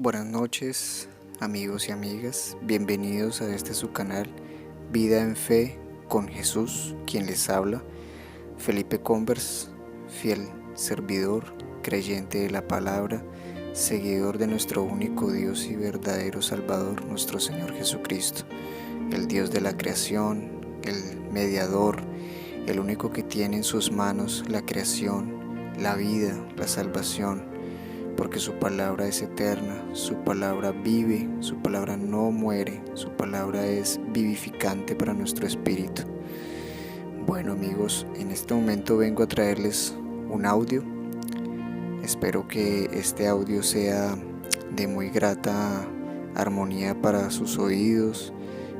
Buenas noches, amigos y amigas, bienvenidos a este su canal Vida en Fe con Jesús, quien les habla, Felipe Converse, fiel servidor, creyente de la palabra, seguidor de nuestro único Dios y verdadero Salvador, nuestro Señor Jesucristo, el Dios de la creación, el mediador, el único que tiene en sus manos la creación, la vida, la salvación, porque su palabra es eterna, su palabra vive, su palabra no muere, su palabra es vivificante para nuestro espíritu. Bueno amigos, en este momento vengo a traerles un audio. Espero que este audio sea de muy grata armonía para sus oídos,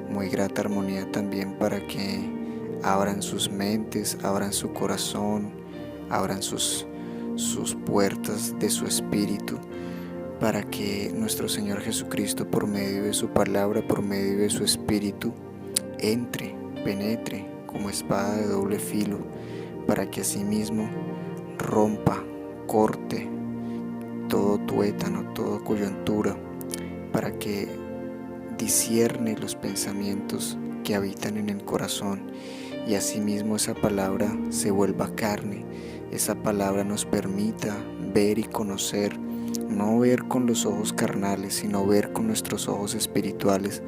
muy grata armonía también para que abran sus mentes, abran su corazón, abran sus puertas de su espíritu, para que nuestro Señor Jesucristo, por medio de su palabra, por medio de su espíritu, entre, penetre como espada de doble filo, para que asimismo rompa, corte todo tuétano, toda coyuntura, para que discierne los pensamientos que habitan en el corazón, y asimismo esa palabra se vuelva carne. Esa palabra nos permita ver y conocer, no ver con los ojos carnales, sino ver con nuestros ojos espirituales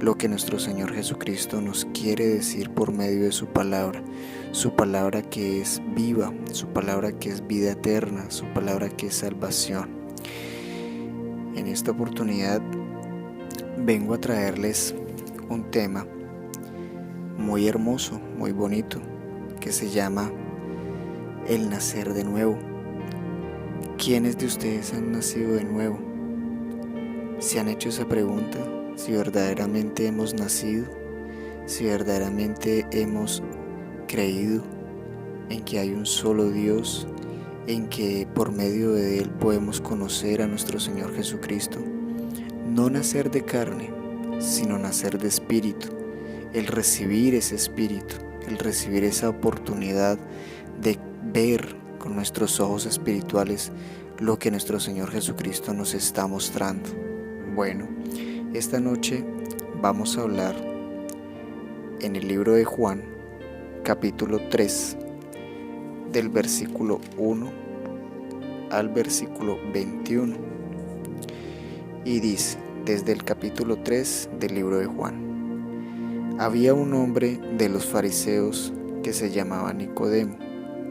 lo que nuestro Señor Jesucristo nos quiere decir por medio de su palabra que es viva, su palabra que es vida eterna, su palabra que es salvación. En esta oportunidad vengo a traerles un tema muy hermoso, muy bonito, que se llama el nacer de nuevo. ¿Quiénes de ustedes han nacido de nuevo? ¿Se han hecho esa pregunta? Si verdaderamente hemos nacido, si verdaderamente hemos creído en que hay un solo Dios, en que por medio de Él podemos conocer a nuestro Señor Jesucristo. No nacer de carne, sino nacer de espíritu, el recibir ese espíritu, el recibir esa oportunidad de ver con nuestros ojos espirituales lo que nuestro Señor Jesucristo nos está mostrando. Bueno, esta noche vamos a hablar en el libro de Juan, capítulo 3, del versículo 1 al versículo 21. Y dice, desde el capítulo 3 del libro de Juan: había un hombre de los fariseos que se llamaba Nicodemo,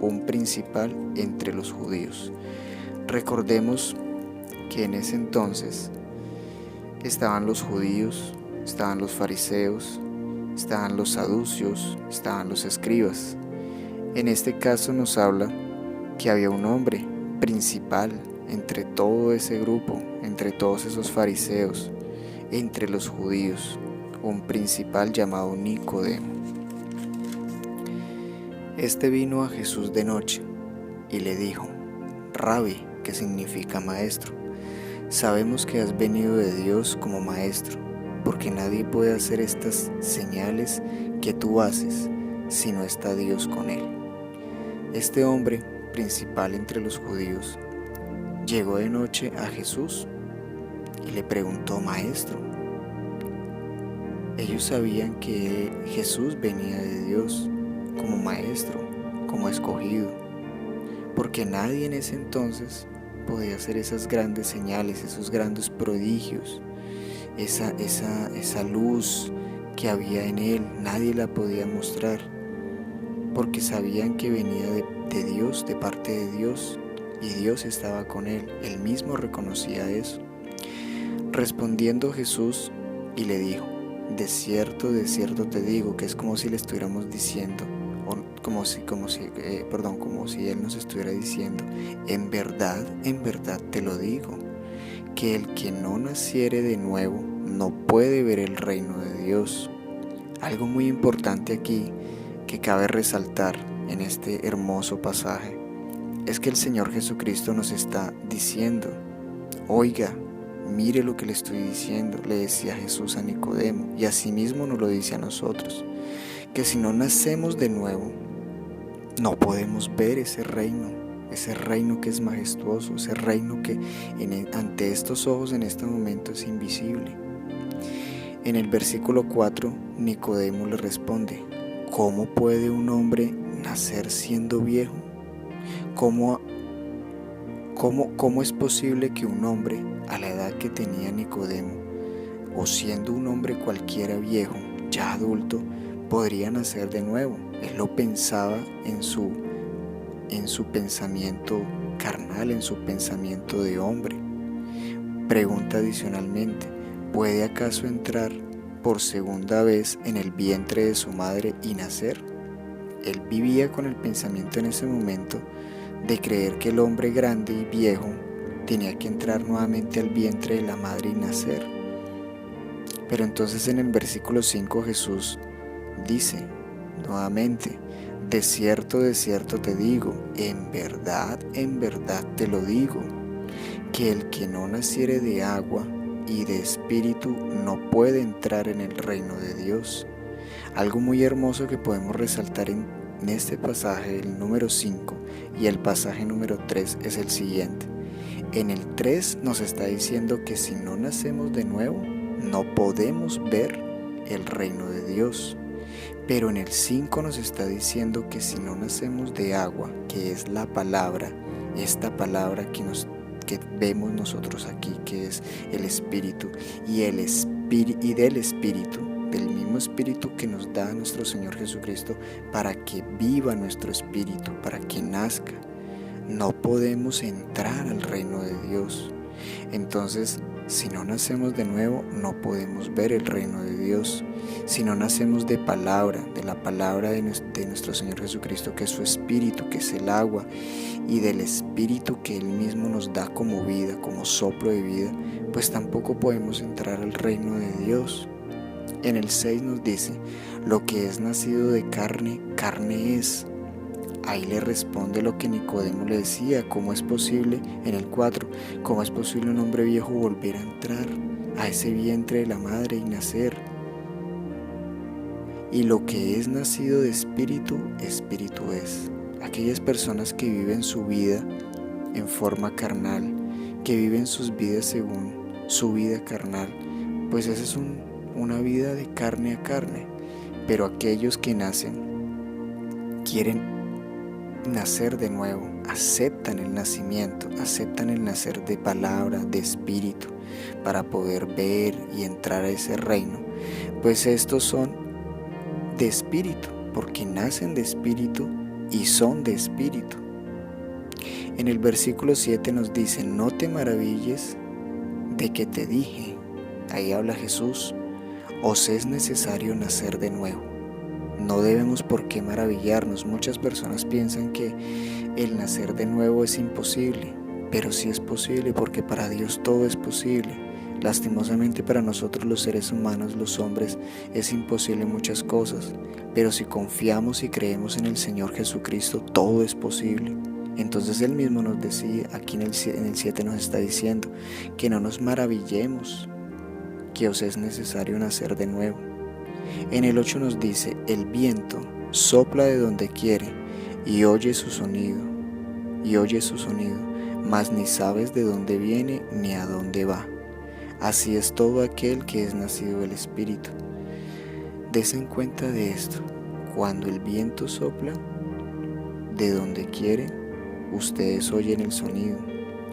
un principal entre los judíos. Recordemos que en ese entonces estaban los judíos, estaban los fariseos, estaban los saduceos, estaban los escribas. En este caso nos habla que había un hombre principal entre todo ese grupo, entre todos esos fariseos, entre los judíos, un principal llamado Nicodemo. Este vino a Jesús de noche y le dijo: Rabí, que significa maestro, sabemos que has venido de Dios como maestro, porque nadie puede hacer estas señales que tú haces si no está Dios con él. Este hombre principal entre los judíos llegó de noche a Jesús y le preguntó: Maestro. Ellos sabían que Jesús venía de Dios como maestro, como escogido, porque nadie en ese entonces podía hacer esas grandes señales, esos grandes prodigios, esa luz que había en él, nadie la podía mostrar, porque sabían que venía de Dios, de parte de Dios, y Dios estaba con él. Él mismo reconocía eso. Respondiendo Jesús y le dijo: de cierto te digo, que es como si le estuviéramos diciendo, como si él nos estuviera diciendo: en verdad te lo digo, que el que no naciere de nuevo no puede ver el reino de Dios. Algo muy importante aquí que cabe resaltar en este hermoso pasaje es que el Señor Jesucristo nos está diciendo: oiga, mire lo que le estoy diciendo, le decía Jesús a Nicodemo, y asimismo nos lo dice a nosotros, que si no nacemos de nuevo, no podemos ver ese reino. ese reino que es majestuoso, ese reino que ante estos ojos en este momento es invisible. En el versículo 4, Nicodemo le responde: ¿cómo puede un hombre nacer siendo viejo? ¿Cómo es posible que un hombre a la edad que tenía Nicodemo, o siendo un hombre cualquiera viejo, ya adulto, podría nacer de nuevo? Él lo pensaba en su pensamiento carnal, en su pensamiento de hombre. Pregunta adicionalmente: ¿puede acaso entrar por segunda vez en el vientre de su madre y nacer? Él vivía con el pensamiento en ese momento de creer que el hombre grande y viejo tenía que entrar nuevamente al vientre de la madre y nacer. Pero entonces en el versículo 5 Jesús dice nuevamente: de cierto te digo, en verdad te lo digo, que el que no naciere de agua y de espíritu no puede entrar en el reino de Dios. Algo muy hermoso que podemos resaltar en este pasaje, el número 5 y el pasaje número 3, es el siguiente. En el 3 nos está diciendo que si no nacemos de nuevo, no podemos ver el reino de Dios. Pero en el 5 nos está diciendo que si no nacemos de agua, que es la palabra, esta palabra que vemos nosotros aquí, que es el Espíritu, y del Espíritu, del mismo Espíritu que nos da nuestro Señor Jesucristo para que viva nuestro espíritu, para que nazca, no podemos entrar al reino de Dios. Entonces, si no nacemos de nuevo, no podemos ver el reino de Dios. Si no nacemos de la palabra de nuestro Señor Jesucristo, que es su Espíritu, que es el agua, y del Espíritu que Él mismo nos da como vida, como soplo de vida, pues tampoco podemos entrar al reino de Dios. En el 6 nos dice: lo que es nacido de carne, carne es. Ahí le responde lo que Nicodemo le decía: ¿cómo es posible? En el 4, ¿cómo es posible un hombre viejo volver a entrar a ese vientre de la madre y nacer? Y lo que es nacido de espíritu, espíritu es. Aquellas personas que viven su vida en forma carnal, que viven sus vidas según su vida carnal, pues esa es una vida de carne a carne. Pero aquellos que quieren nacer de nuevo, aceptan el nacimiento, aceptan el nacer de palabra, de espíritu, para poder ver y entrar a ese reino, pues estos son de espíritu, porque nacen de espíritu y son de espíritu. En el versículo 7 nos dice: no te maravilles de que te dije, ahí habla Jesús, os es necesario nacer de nuevo. No debemos por qué maravillarnos. Muchas personas piensan que el nacer de nuevo es imposible, pero sí es posible, porque para Dios todo es posible. Lastimosamente para nosotros los seres humanos, los hombres, es imposible muchas cosas, pero si confiamos y creemos en el Señor Jesucristo, todo es posible. Entonces Él mismo nos decía, aquí en el 7 nos está diciendo que no nos maravillemos, que os es necesario nacer de nuevo. En el 8 nos dice: el viento sopla de donde quiere y oye su sonido, mas ni sabes de dónde viene ni a dónde va. Así es todo aquel que es nacido del Espíritu. Desen cuenta de esto: cuando el viento sopla, de donde quiere, ustedes oyen el sonido,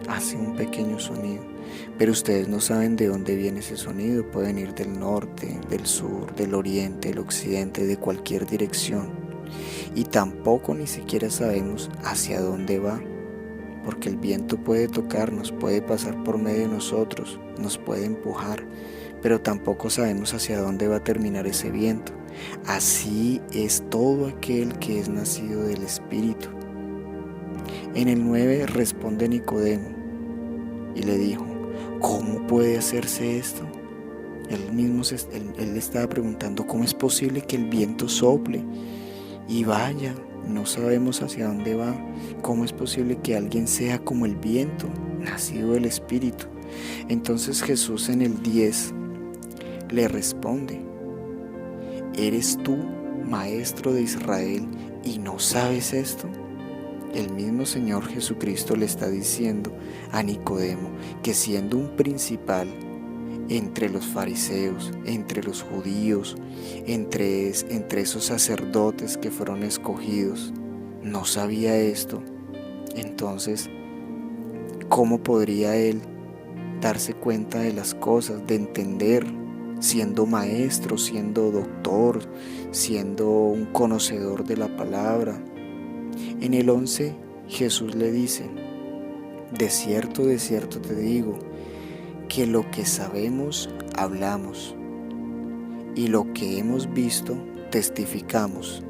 hace un pequeño sonido, pero ustedes no saben de dónde viene ese sonido. Puede venir del norte, del sur, del oriente, del occidente, de cualquier dirección, y tampoco ni siquiera sabemos hacia dónde va, porque el viento puede tocarnos, puede pasar por medio de nosotros, nos puede empujar, pero tampoco sabemos hacia dónde va a terminar ese viento. Así es todo aquel que es nacido del Espíritu. En el 9 responde Nicodemo y le dijo: ¿cómo puede hacerse esto? Él estaba preguntando: ¿cómo es posible que el viento sople y vaya? No sabemos hacia dónde va. ¿Cómo es posible que alguien sea como el viento, nacido del Espíritu? Entonces Jesús en el 10 le responde: ¿eres tú, maestro de Israel, y no sabes esto? el mismo Señor Jesucristo le está diciendo a Nicodemo que siendo un principal entre los fariseos, entre los judíos, entre esos sacerdotes que fueron escogidos, no sabía esto. Entonces, ¿cómo podría él darse cuenta de las cosas, de entender, siendo maestro, siendo doctor, siendo un conocedor de la palabra? En el 11, Jesús le dice: de cierto te digo, que lo que sabemos hablamos, y lo que hemos visto testificamos,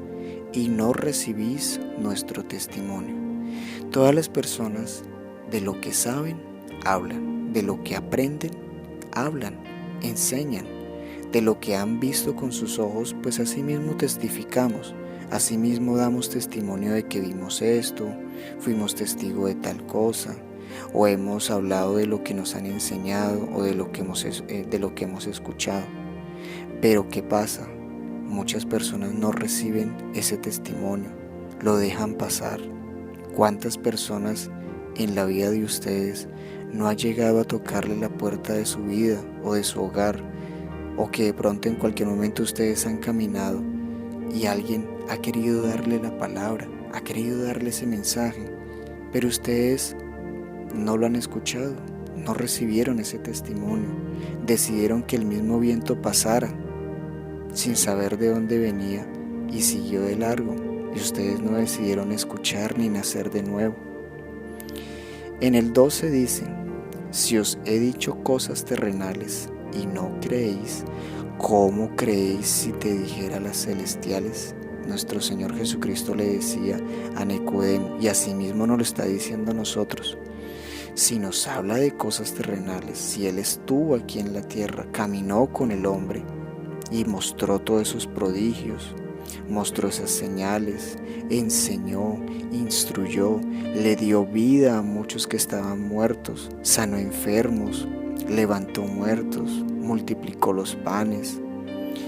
y no recibís nuestro testimonio. Todas las personas de lo que saben hablan, de lo que aprenden hablan, enseñan, de lo que han visto con sus ojos, pues asimismo testificamos. Asimismo damos testimonio de que vimos esto, fuimos testigo de tal cosa, o hemos hablado de lo que nos han enseñado o de lo que hemos escuchado. Pero ¿qué pasa? Muchas personas no reciben ese testimonio, lo dejan pasar. ¿Cuántas personas en la vida de ustedes no ha llegado a tocarle la puerta de su vida o de su hogar, o que de pronto en cualquier momento ustedes han caminado y alguien ha querido darle la palabra, ha querido darle ese mensaje, pero ustedes no lo han escuchado, no recibieron ese testimonio, decidieron que el mismo viento pasara sin saber de dónde venía y siguió de largo, y ustedes no decidieron escuchar ni nacer de nuevo? En el 12 dice: si os he dicho cosas terrenales y no creéis, ¿cómo creéis si te dijera las celestiales? Nuestro Señor Jesucristo le decía a Nicodemo, y asimismo nos lo está diciendo a nosotros. Si nos habla de cosas terrenales, si Él estuvo aquí en la tierra, caminó con el hombre y mostró todos esos prodigios, mostró esas señales, enseñó, instruyó, le dio vida a muchos que estaban muertos, sanó enfermos, levantó muertos, multiplicó los panes,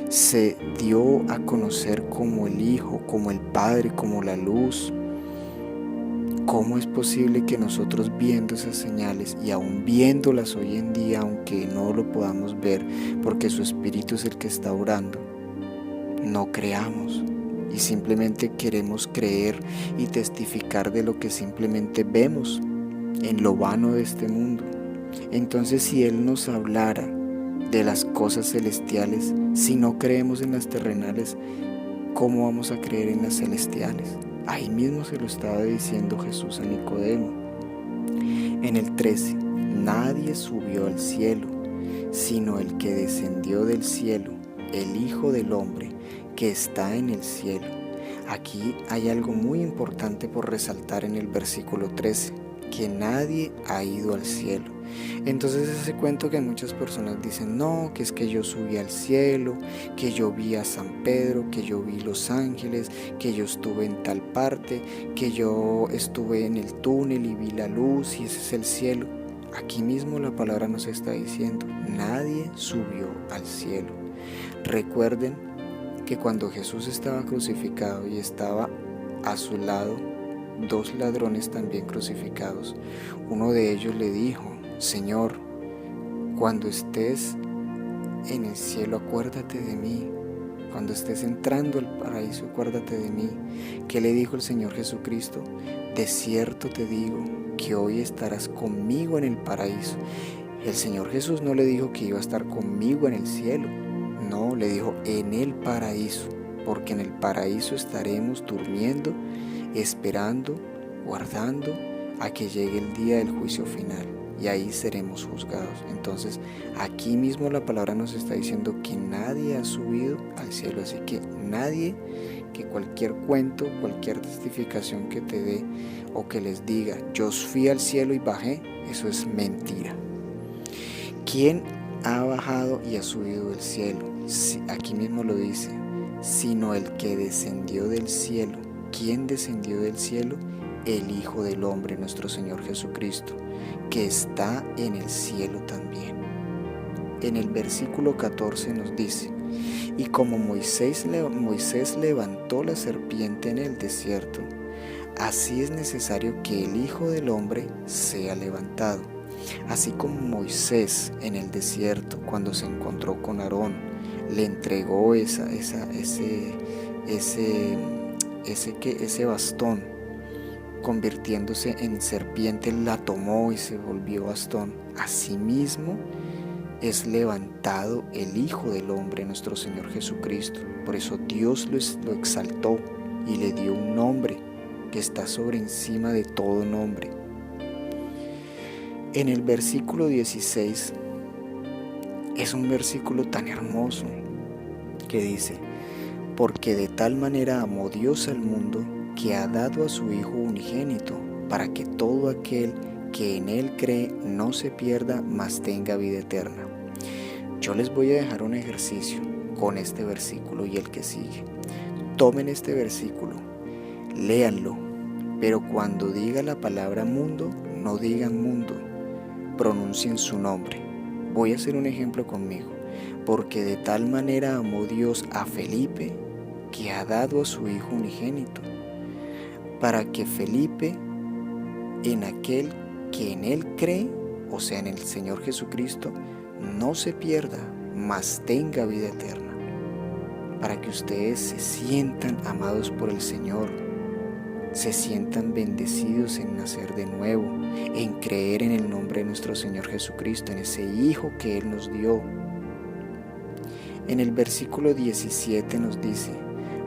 se dio a conocer como el Hijo, como el Padre, como la luz. ¿Cómo es posible que nosotros, viendo esas señales y aún viéndolas hoy en día, aunque no lo podamos ver porque su Espíritu es el que está obrando, no creamos y simplemente queremos creer y testificar de lo que simplemente vemos en lo vano de este mundo? Entonces, si Él nos hablara de las cosas celestiales, si no creemos en las terrenales, ¿cómo vamos a creer en las celestiales? Ahí mismo se lo estaba diciendo Jesús a Nicodemo. En el 13, nadie subió al cielo, sino el que descendió del cielo, el Hijo del Hombre, que está en el cielo. Aquí hay algo muy importante por resaltar en el versículo 13, que nadie ha ido al cielo. Entonces ese cuento que muchas personas dicen, no, que es que yo subí al cielo, que yo vi a San Pedro, que yo vi los ángeles, que yo estuve en tal parte, que yo estuve en el túnel y vi la luz y ese es el cielo. Aquí mismo la palabra nos está diciendo, nadie subió al cielo. Recuerden que cuando Jesús estaba crucificado y estaba a su lado dos ladrones también crucificados, uno de ellos le dijo, Señor, cuando estés en el cielo, acuérdate de mí. Cuando estés entrando al paraíso, acuérdate de mí. ¿Qué le dijo el Señor Jesucristo? De cierto te digo que hoy estarás conmigo en el paraíso. El Señor Jesús no le dijo que iba a estar conmigo en el cielo. No, le dijo en el paraíso, porque en el paraíso estaremos durmiendo, esperando, guardando a que llegue el día del juicio final. Y ahí seremos juzgados. Entonces aquí mismo la palabra nos está diciendo que nadie ha subido al cielo, así que nadie, que cualquier cuento, cualquier testificación que te dé o que les diga yo fui al cielo y bajé, eso es mentira. ¿Quién ha bajado y ha subido del cielo? Aquí mismo lo dice, sino el que descendió del cielo. ¿Quién descendió del cielo? El Hijo del Hombre, nuestro Señor Jesucristo, que está en el cielo también. En el versículo 14 nos dice, y como Moisés levantó la serpiente en el desierto, así es necesario que el Hijo del Hombre sea levantado. Así como Moisés en el desierto, cuando se encontró con Aarón, le entregó ese bastón, convirtiéndose en serpiente, la tomó y se volvió bastón. Asimismo es levantado el Hijo del Hombre, nuestro Señor Jesucristo. Por eso Dios lo exaltó y le dio un nombre que está sobre encima de todo nombre. En el versículo 16 es un versículo tan hermoso que dice: porque de tal manera amó Dios al mundo que ha dado a su Hijo unigénito, para que todo aquel que en Él cree no se pierda, mas tenga vida eterna. Yo les voy a dejar un ejercicio con este versículo y el que sigue. Tomen este versículo, léanlo, pero cuando diga la palabra mundo, no digan mundo, pronuncien su nombre. Voy a hacer un ejemplo conmigo. Porque de tal manera amó Dios a Felipe, que ha dado a su Hijo unigénito, para que Felipe, en aquel que en Él cree, o sea, en el Señor Jesucristo, no se pierda, mas tenga vida eterna. Para que ustedes se sientan amados por el Señor, se sientan bendecidos en nacer de nuevo, en creer en el nombre de nuestro Señor Jesucristo, en ese Hijo que Él nos dio. En el versículo 17 nos dice: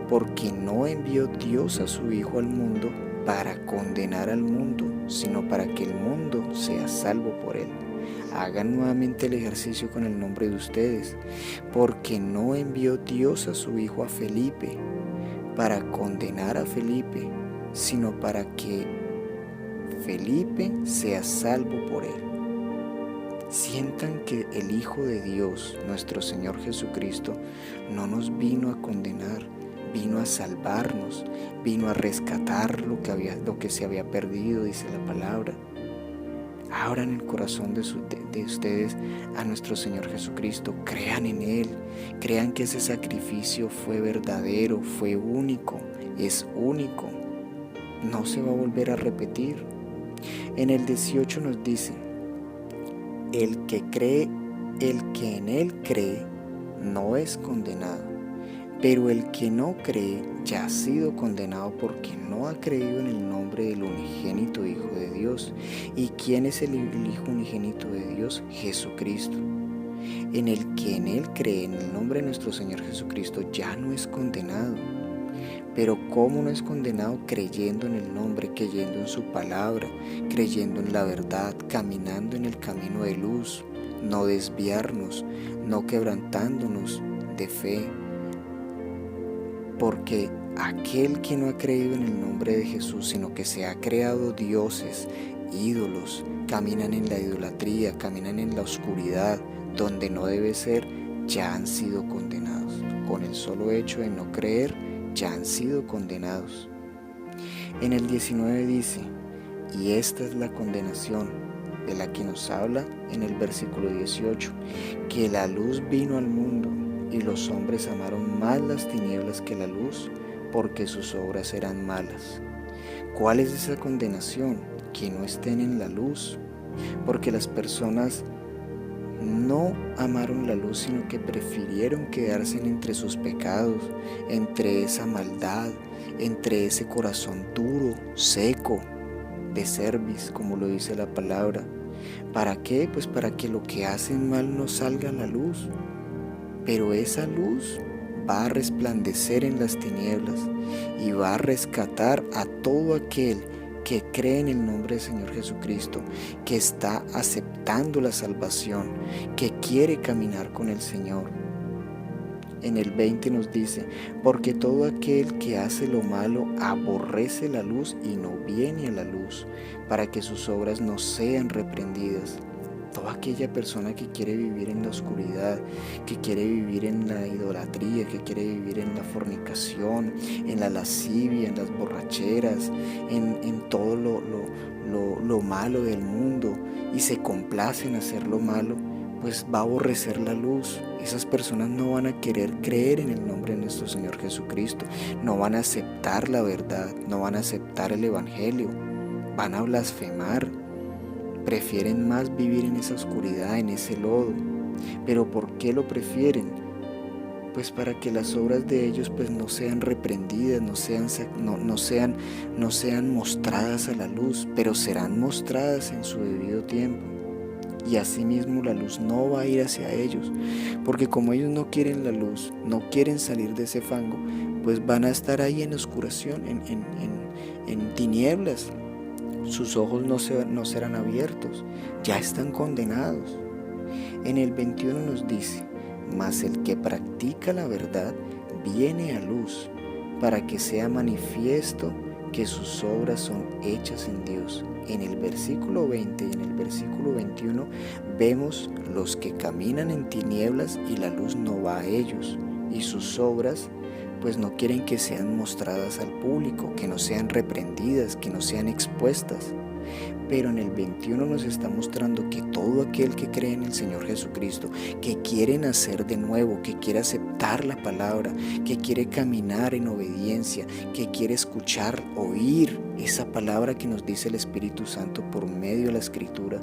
porque no envió Dios a su Hijo al mundo para condenar al mundo, sino para que el mundo sea salvo por Él. Hagan nuevamente el ejercicio con el nombre de ustedes. Porque no envió Dios a su Hijo a Felipe para condenar a Felipe, sino para que Felipe sea salvo por Él. Sientan que el Hijo de Dios, nuestro Señor Jesucristo, no nos vino a condenar, vino a salvarnos, vino a rescatar lo que se había perdido, dice la palabra. Abran el corazón de ustedes a nuestro Señor Jesucristo, crean en Él, crean que ese sacrificio fue verdadero, fue único, es único, no se va a volver a repetir. En el 18 nos dice: el que en Él cree, no es condenado, pero el que no cree ya ha sido condenado porque no ha creído en el nombre del unigénito Hijo de Dios. ¿Y quién es el Hijo unigénito de Dios? Jesucristo. En el que en Él cree, en el nombre de nuestro Señor Jesucristo, ya no es condenado. Pero ¿cómo no es condenado? Creyendo en el nombre, creyendo en su palabra, creyendo en la verdad, caminando en el camino de luz, no desviarnos, no quebrantándonos de fe. Porque aquel que no ha creído en el nombre de Jesús, sino que se ha creado dioses, ídolos, caminan en la idolatría, caminan en la oscuridad, donde no debe ser, ya han sido condenados. Con el solo hecho de no creer, ya han sido condenados. En el 19 dice: y esta es la condenación de la que nos habla en el versículo 18, que la luz vino al mundo y los hombres amaron más las tinieblas que la luz, porque sus obras eran malas. ¿Cuál es esa condenación? Que no estén en la luz, porque las personas no amaron la luz, sino que prefirieron quedarse entre sus pecados, entre esa maldad, entre ese corazón duro, seco, de cerviz, como lo dice la palabra. ¿Para qué? Pues para que lo que hacen mal no salga a la luz. Pero esa luz va a resplandecer en las tinieblas y va a rescatar a todo aquel que cree en el nombre del Señor Jesucristo, que está aceptando la salvación, que quiere caminar con el Señor. En el 20 nos dice: porque todo aquel que hace lo malo aborrece la luz y no viene a la luz, para que sus obras no sean reprendidas. Toda aquella persona que quiere vivir en la oscuridad, que quiere vivir en la idolatría, que quiere vivir en la fornicación, en la lascivia, en las borracheras, en todo lo malo del mundo, y se complace en hacer lo malo, pues va a aborrecer la luz. Esas personas no van a querer creer en el nombre de nuestro Señor Jesucristo, no van a aceptar la verdad, no van a aceptar el Evangelio, van a blasfemar, prefieren más vivir en esa oscuridad, en ese lodo. ¿Pero por qué lo prefieren? Pues para que las obras de ellos pues no sean reprendidas, no sean mostradas a la luz, pero serán mostradas en su debido tiempo. Y asimismo la luz no va a ir hacia ellos, porque como ellos no quieren la luz, no quieren salir de ese fango, pues van a estar ahí en oscuración, en tinieblas. Sus ojos no serán abiertos, ya están condenados. En el 21 nos dice: mas el que practica la verdad viene a luz, para que sea manifiesto que sus obras son hechas en Dios. En el versículo 20 y en el versículo 21 vemos los que caminan en tinieblas y la luz no va a ellos, y sus obras pues no quieren que sean mostradas al público, que no sean reprendidas, que no sean expuestas. Pero en el 21 nos está mostrando que todo aquel que cree en el Señor Jesucristo, que quiere nacer de nuevo, que quiere aceptar la palabra, que quiere caminar en obediencia, que quiere escuchar, oír esa palabra que nos dice el Espíritu Santo por medio de la Escritura,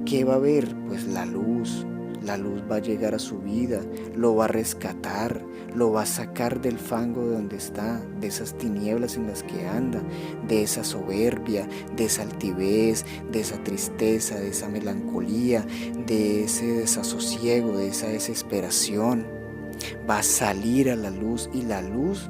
¿qué va a ver? Pues la luz. La luz va a llegar a su vida, lo va a rescatar, lo va a sacar del fango de donde está, de esas tinieblas en las que anda, de esa soberbia, de esa altivez, de esa tristeza, de esa melancolía, de ese desasosiego, de esa desesperación. Va a salir a la luz y la luz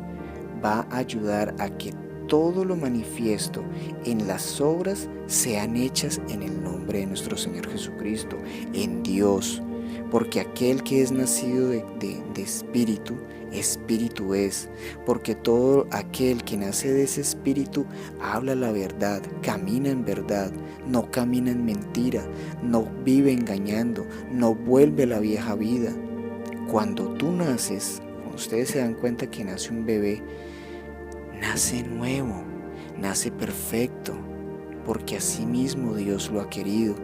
va a ayudar a que todo lo manifiesto en las obras sean hechas en el nombre de nuestro Señor Jesucristo, en Dios. Porque aquel que es nacido de espíritu, espíritu es. Porque todo aquel que nace de ese espíritu habla la verdad, camina en verdad, no camina en mentira, no vive engañando, no vuelve a la vieja vida. Cuando tú naces, cuando ustedes se dan cuenta que nace un bebé, nace nuevo, nace perfecto, porque así mismo Dios lo ha querido.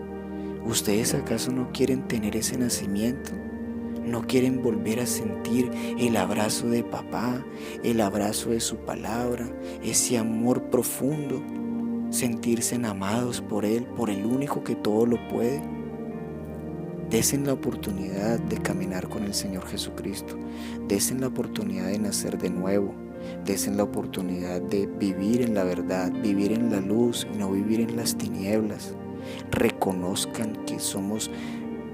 ¿Ustedes acaso no quieren tener ese nacimiento? ¿No quieren volver a sentir el abrazo de papá, el abrazo de su palabra, ese amor profundo, sentirse amados por Él, por el único que todo lo puede? Desen la oportunidad de caminar con el Señor Jesucristo, desen la oportunidad de nacer de nuevo, desen la oportunidad de vivir en la verdad, vivir en la luz y no vivir en las tinieblas. Reconozcan que somos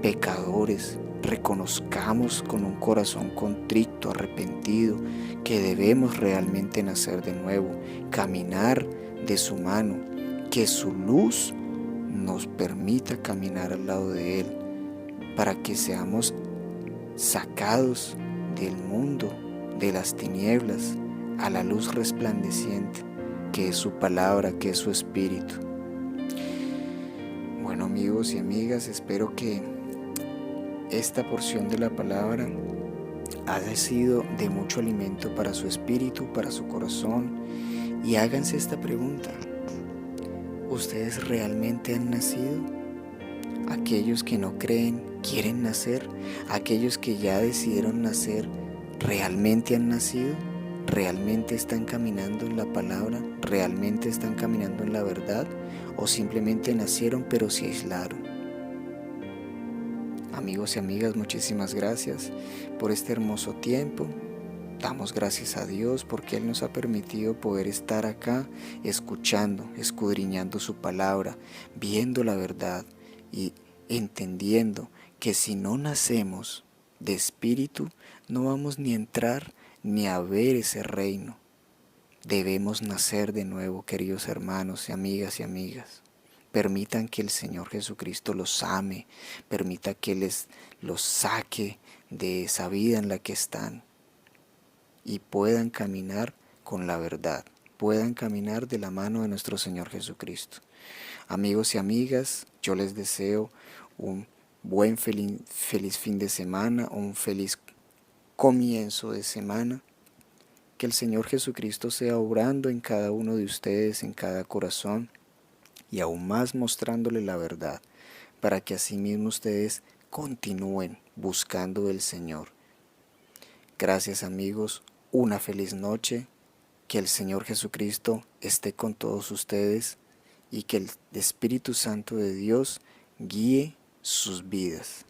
pecadores, reconozcamos con un corazón contrito, arrepentido, que debemos realmente nacer de nuevo, caminar de su mano, que su luz nos permita caminar al lado de Él, para que seamos sacados del mundo, de las tinieblas, a la luz resplandeciente, que es su palabra, que es su Espíritu. Bueno, amigos y amigas, espero que esta porción de la palabra haya sido de mucho alimento para su espíritu, para su corazón, y háganse esta pregunta: ¿ustedes realmente han nacido? Aquellos que no creen, ¿quieren nacer? Aquellos que ya decidieron nacer, ¿realmente han nacido? ¿Realmente están caminando en la palabra? ¿Realmente están caminando en la verdad? ¿O simplemente nacieron pero se aislaron? Amigos y amigas, muchísimas gracias por este hermoso tiempo. Damos gracias a Dios porque Él nos ha permitido poder estar acá escuchando, escudriñando su palabra, viendo la verdad y entendiendo que si no nacemos de espíritu, no vamos ni a entrar ni a ver ese reino. Debemos nacer de nuevo, queridos hermanos y amigas. Permitan que el Señor Jesucristo los ame, permita que los saque de esa vida en la que están y puedan caminar con la verdad, puedan caminar de la mano de nuestro Señor Jesucristo. Amigos y amigas, yo les deseo un buen feliz fin de semana, un feliz comienzo de semana. Que el Señor Jesucristo sea obrando en cada uno de ustedes, en cada corazón, y aún más mostrándole la verdad, para que asimismo ustedes continúen buscando el Señor. Gracias amigos, una feliz noche, que el Señor Jesucristo esté con todos ustedes y que el Espíritu Santo de Dios guíe sus vidas.